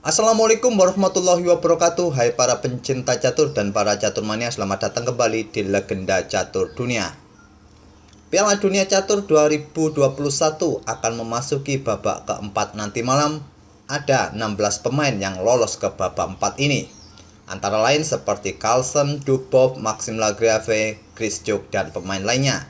Assalamualaikum warahmatullahi wabarakatuh. Hai para pencinta catur dan para catur mania, selamat datang kembali di Legenda Catur Dunia. Piala Dunia Catur 2021 akan memasuki babak keempat nanti malam. Ada 16 pemain yang lolos ke babak 4 ini. Antara lain seperti Carlsen, Dubov, Maxime Lagrave, Chris Juk, dan pemain lainnya.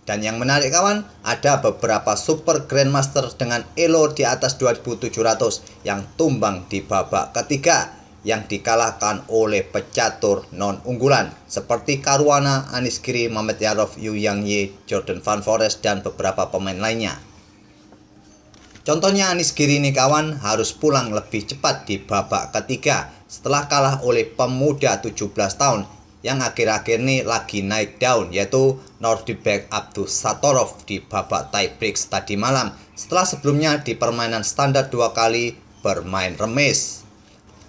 Dan yang menarik kawan, ada beberapa super grandmaster dengan elo di atas 2700 yang tumbang di babak ketiga, yang dikalahkan oleh pecatur non-unggulan seperti Caruana, Anish Giri, Mamet Yarov, Yu Yang Ye, Jordan Van Foreest, dan beberapa pemain lainnya. Contohnya Anish Giri ini kawan harus pulang lebih cepat di babak ketiga setelah kalah oleh pemuda 17 tahun yang akhir-akhir ini lagi naik daun, yaitu Nordibek Abdusattorov di babak tiebreak tadi malam setelah sebelumnya di permainan standar 2 kali bermain remis.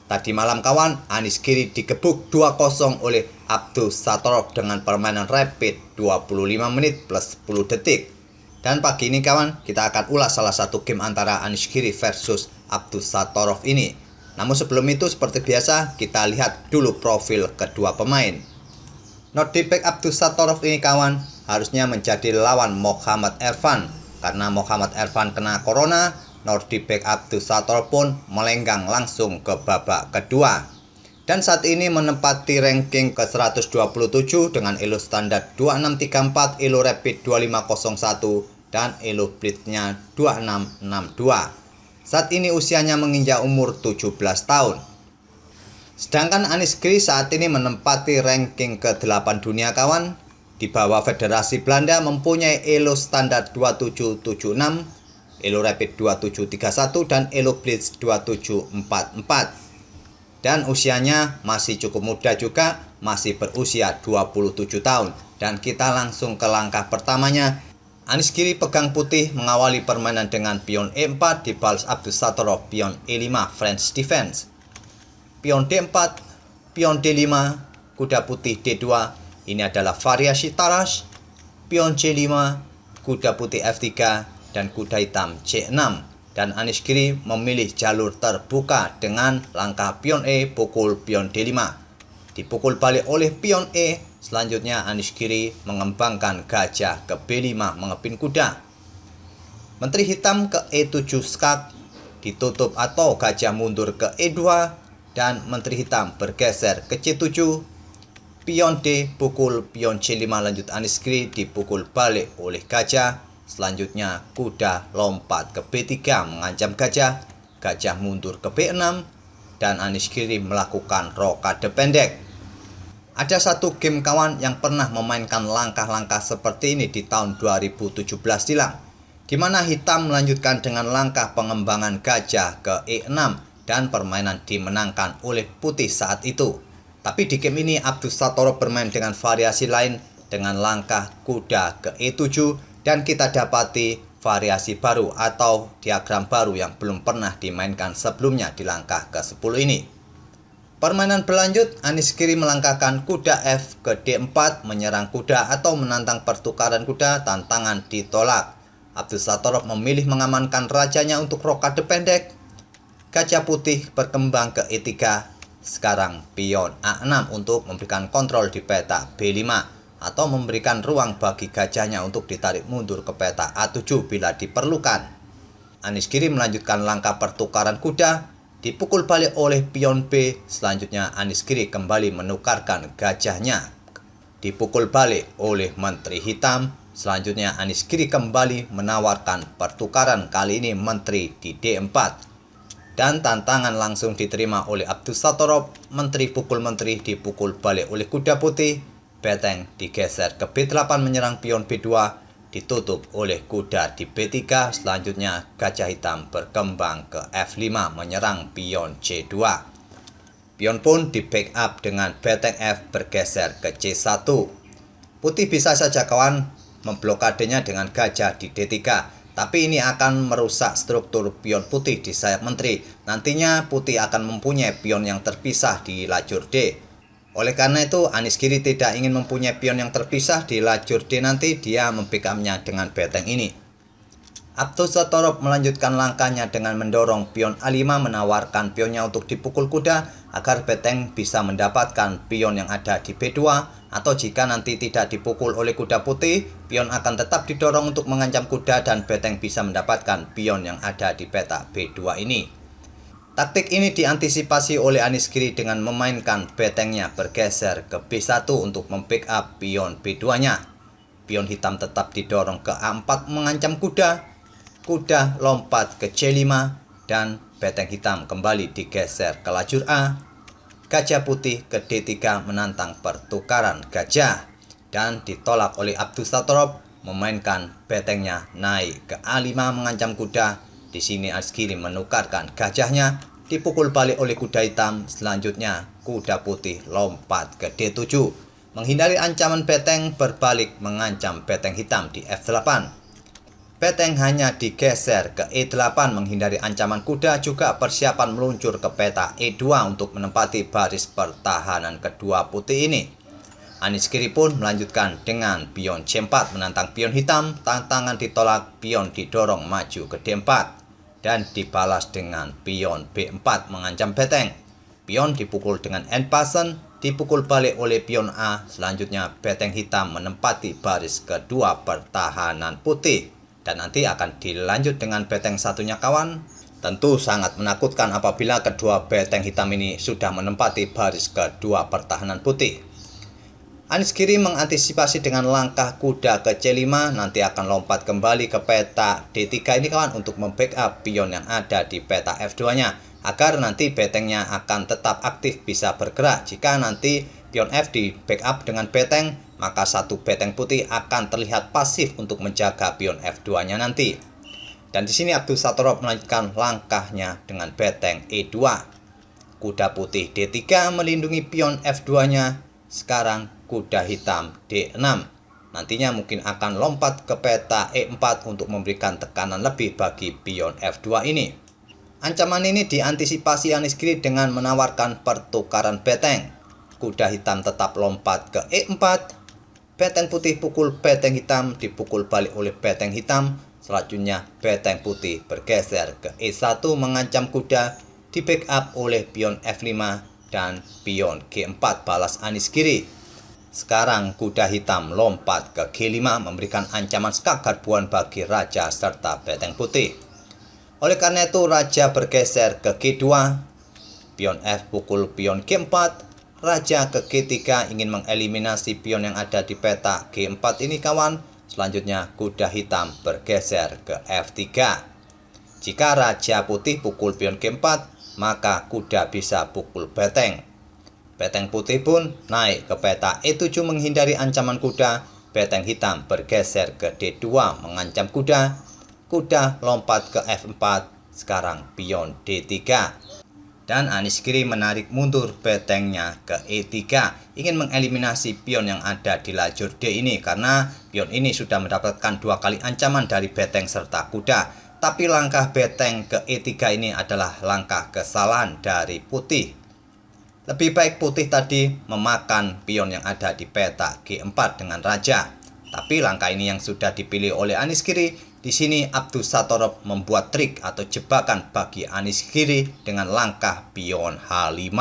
Tadi malam kawan, Anish Giri digebuk 2-0 oleh Abdusattorov dengan permainan rapid 25 menit plus 10 detik. Dan pagi ini kawan, kita akan ulas salah satu game antara Anish Giri versus Abdusattorov ini. Namun sebelum itu seperti biasa, kita lihat dulu profil kedua pemain. Nordibek Abdusattorov ini kawan harusnya menjadi lawan Mohammad Ervan. Karena Mohammad Ervan kena corona, Nordibek Abdusattorov pun melenggang langsung ke babak kedua. Dan saat ini menempati ranking ke 127 dengan elo standar 2634, elo rapid 2501, dan elo blitznya 2662. Saat ini usianya menginjak umur 17 tahun. Sedangkan Anish Giri saat ini menempati ranking ke-8 dunia kawan. Di bawah Federasi Belanda mempunyai elo standar 2776, elo rapid 2731, dan elo blitz 2744. Dan usianya masih cukup muda juga, masih berusia 27 tahun. Dan kita langsung ke langkah pertamanya. Anish Giri pegang putih mengawali permainan dengan pion E4 dibalas Abdusattorov pion E5 French defense. Pion D4, pion D5, kuda putih D2, ini adalah variasi Tarrasch. Pion C5, kuda putih F3, dan kuda hitam C6. Dan Anish Giri memilih jalur terbuka dengan langkah pion E pukul pion D5. Dipukul balik oleh pion E. Selanjutnya Anish Giri mengembangkan gajah ke B5 mengepin kuda. Menteri hitam ke E7 skak, ditutup atau gajah mundur ke E2, dan menteri hitam bergeser ke C7. Pion D pukul pion C5, lanjut Anish Giri dipukul balik oleh gajah. Selanjutnya kuda lompat ke B3 mengancam gajah. Gajah mundur ke B6 dan Anish Giri melakukan rokade pendek. Ada satu game kawan yang pernah memainkan langkah-langkah seperti ini di tahun 2017 silam, di mana hitam melanjutkan dengan langkah pengembangan gajah ke E6 dan permainan dimenangkan oleh putih saat itu. Tapi di game ini Abdusattorov bermain dengan variasi lain dengan langkah kuda ke E7 dan kita dapati variasi baru atau diagram baru yang belum pernah dimainkan sebelumnya di langkah ke-10 ini. Permainan berlanjut, Anish Giri melangkahkan kuda F ke D4 menyerang kuda atau menantang pertukaran kuda, tantangan ditolak. Abdusattorov memilih mengamankan rajanya untuk rokade pendek. Gajah putih berkembang ke E3. Sekarang pion A6 untuk memberikan kontrol di peta B5 atau memberikan ruang bagi gajahnya untuk ditarik mundur ke peta A7 bila diperlukan. Anish Giri melanjutkan langkah pertukaran kuda. Dipukul balik oleh pion B. Selanjutnya Anish Giri kembali menukarkan gajahnya. Dipukul balik oleh menteri hitam. Selanjutnya Anish Giri kembali menawarkan pertukaran, kali ini menteri di D4. Dan tantangan langsung diterima oleh Abdusattorov. Menteri pukul menteri dipukul balik oleh kuda putih. Beteng digeser ke B8 menyerang pion B2. Ditutup oleh kuda di B3. Selanjutnya gajah hitam berkembang ke F5 menyerang pion C2. Pion pun di backup dengan beteng F bergeser ke C1. Putih bisa saja kawan memblokadenya dengan gajah di D3, tapi ini akan merusak struktur pion putih di sayap menteri. Nantinya putih akan mempunyai pion yang terpisah di lajur D. Oleh karena itu, Anish Giri tidak ingin mempunyai pion yang terpisah di lajur D nanti, dia membackupnya dengan beteng ini. Abdussatorov melanjutkan langkahnya dengan mendorong pion A5, menawarkan pionnya untuk dipukul kuda agar beteng bisa mendapatkan pion yang ada di B2, atau jika nanti tidak dipukul oleh kuda putih, pion akan tetap didorong untuk mengancam kuda dan beteng bisa mendapatkan pion yang ada di peta B2 ini. Taktik ini diantisipasi oleh Anish Giri dengan memainkan betengnya bergeser ke B1 untuk membackup pion B2-nya. Pion hitam tetap didorong ke A4 mengancam kuda. Kuda lompat ke C5 dan beteng hitam kembali digeser ke lajur A. Gajah putih ke D3 menantang pertukaran gajah dan ditolak oleh Abdussatorov memainkan betengnya naik ke A5 mengancam kuda. Di sini Anish Giri menukarkan gajahnya, dipukul balik oleh kuda hitam. Selanjutnya kuda putih lompat ke D7 menghindari ancaman beteng berbalik mengancam beteng hitam di F8. Beteng hanya digeser ke E8 menghindari ancaman kuda, juga persiapan meluncur ke peta E2 untuk menempati baris pertahanan kedua putih ini. Anish Giri pun melanjutkan dengan pion C4 menantang pion hitam. Tantangan ditolak, pion didorong maju ke D4 dan dibalas dengan pion B4 mengancam beteng. Pion dipukul dengan end pasen, dipukul balik oleh pion A. Selanjutnya beteng hitam menempati baris kedua pertahanan putih. Dan nanti akan dilanjut dengan beteng satunya kawan. Tentu sangat menakutkan apabila kedua beteng hitam ini sudah menempati baris kedua pertahanan putih. Anish Giri mengantisipasi dengan langkah kuda ke C5, nanti akan lompat kembali ke peta D3 ini kawan untuk membackup pion yang ada di peta F2-nya, agar nanti betengnya akan tetap aktif bisa bergerak. Jika nanti pion F di backup dengan beteng, maka satu beteng putih akan terlihat pasif untuk menjaga pion F2-nya nanti. Dan di sini Abdussatorov melanjutkan langkahnya dengan beteng E2. Kuda putih D3 melindungi pion F2-nya. Sekarang kuda hitam D6. Nantinya mungkin akan lompat ke peta E4 untuk memberikan tekanan lebih bagi pion F2 ini. Ancaman ini diantisipasi Anish Giri dengan menawarkan pertukaran beteng. Kuda hitam tetap lompat ke E4. Beteng putih pukul beteng hitam, dipukul balik oleh beteng hitam. Selanjutnya beteng putih bergeser ke E1 mengancam kuda, di backup oleh pion F5 dan pion G4 balas Anish Giri. Sekarang kuda hitam lompat ke G5 memberikan ancaman skak garbuan bagi raja serta beteng putih. Oleh karena itu raja bergeser ke G2, pion F pukul pion G4. Raja ke G3 ingin mengeliminasi pion yang ada di peta G4 ini kawan. Selanjutnya kuda hitam bergeser ke F3. Jika raja putih pukul pion G4, maka kuda bisa pukul beteng. Beteng putih pun naik ke peta E7 menghindari ancaman kuda. Beteng hitam bergeser ke D2 mengancam kuda. Kuda lompat ke F4. Sekarang pion D3. Dan Anish Giri menarik mundur betengnya ke E3, ingin mengeliminasi pion yang ada di lajur D ini, karena pion ini sudah mendapatkan 2 kali ancaman dari beteng serta kuda. Tapi langkah beteng ke E3 ini adalah langkah kesalahan dari putih. Lebih baik putih tadi memakan pion yang ada di peta G4 dengan raja. Tapi langkah ini yang sudah dipilih oleh Anish Giri. Di sini Abdussatorov membuat trik atau jebakan bagi Anish Giri dengan langkah pion H5.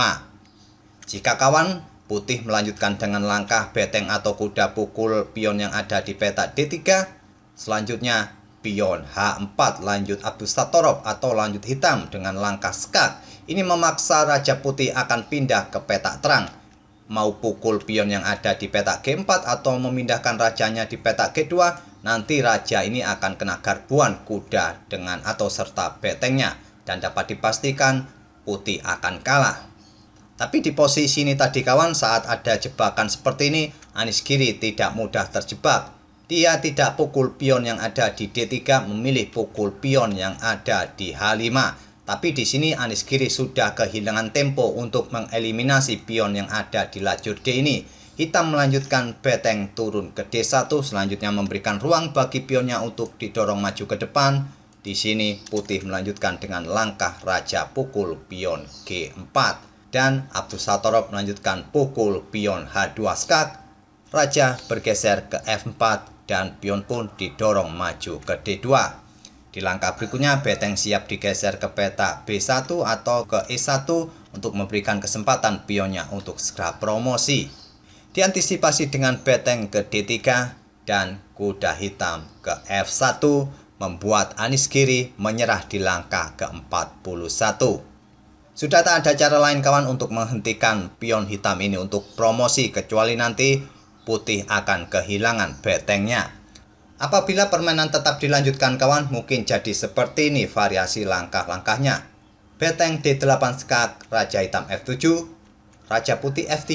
Jika kawan putih melanjutkan dengan langkah beteng atau kuda pukul pion yang ada di peta D3, selanjutnya pion H4 lanjut Abdussatorov atau lanjut hitam dengan langkah skak. Ini memaksa raja putih akan pindah ke peta terang. Mau pukul pion yang ada di peta G4 atau memindahkan rajanya di peta G2, nanti raja ini akan kena garbuan kuda dengan atau serta betengnya, dan dapat dipastikan putih akan kalah. Tapi di posisi ini tadi kawan, saat ada jebakan seperti ini, Anish Giri tidak mudah terjebak. Dia tidak pukul pion yang ada di D3, memilih pukul pion yang ada di H5. Tapi di sini Anish Giri sudah kehilangan tempo untuk mengeliminasi pion yang ada di lajur D ini. Hitam melanjutkan beteng turun ke D1, selanjutnya memberikan ruang bagi pionnya untuk didorong maju ke depan. Di sini putih melanjutkan dengan langkah raja pukul pion G4 dan Abdussatorov melanjutkan pukul pion H2 skak. Raja bergeser ke F4 dan pion pun didorong maju ke D2. Di langkah berikutnya, beteng siap digeser ke petak B1 atau ke E1 untuk memberikan kesempatan pionnya untuk segera promosi. Diantisipasi dengan beteng ke D3 dan kuda hitam ke F1 membuat Anies Giri menyerah di langkah ke-41. Sudah tak ada cara lain kawan untuk menghentikan pion hitam ini untuk promosi kecuali nanti putih akan kehilangan betengnya. Apabila permainan tetap dilanjutkan kawan, mungkin jadi seperti ini variasi langkah-langkahnya. Beteng D8 skak, Raja Hitam F7, Raja Putih F3,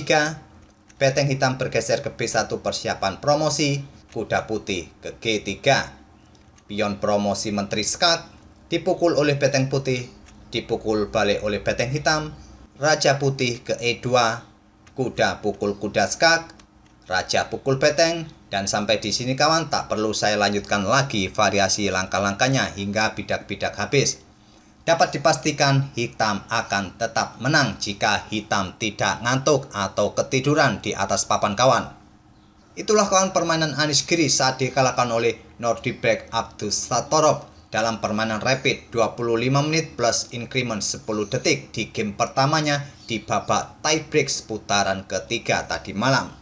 beteng hitam bergeser ke B1 persiapan promosi, kuda putih ke G3. Pion promosi Menteri skak, dipukul oleh beteng putih, dipukul balik oleh beteng hitam, Raja Putih ke E2, kuda pukul kuda skak, Raja pukul beteng, dan sampai di sini kawan tak perlu saya lanjutkan lagi variasi langkah-langkahnya hingga bidak-bidak habis. Dapat dipastikan hitam akan tetap menang jika hitam tidak ngantuk atau ketiduran di atas papan kawan. Itulah kawan permainan Anies Giri saat dikalahkan oleh Nordibek Abdus Satorov dalam permainan rapid 25 menit plus increment 10 detik di game pertamanya di babak tiebreak putaran ketiga tadi malam.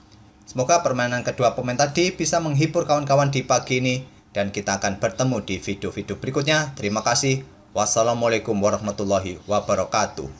Semoga permainan kedua pemain tadi bisa menghibur kawan-kawan di pagi ini dan kita akan bertemu di video-video berikutnya. Terima kasih. Wassalamualaikum warahmatullahi wabarakatuh.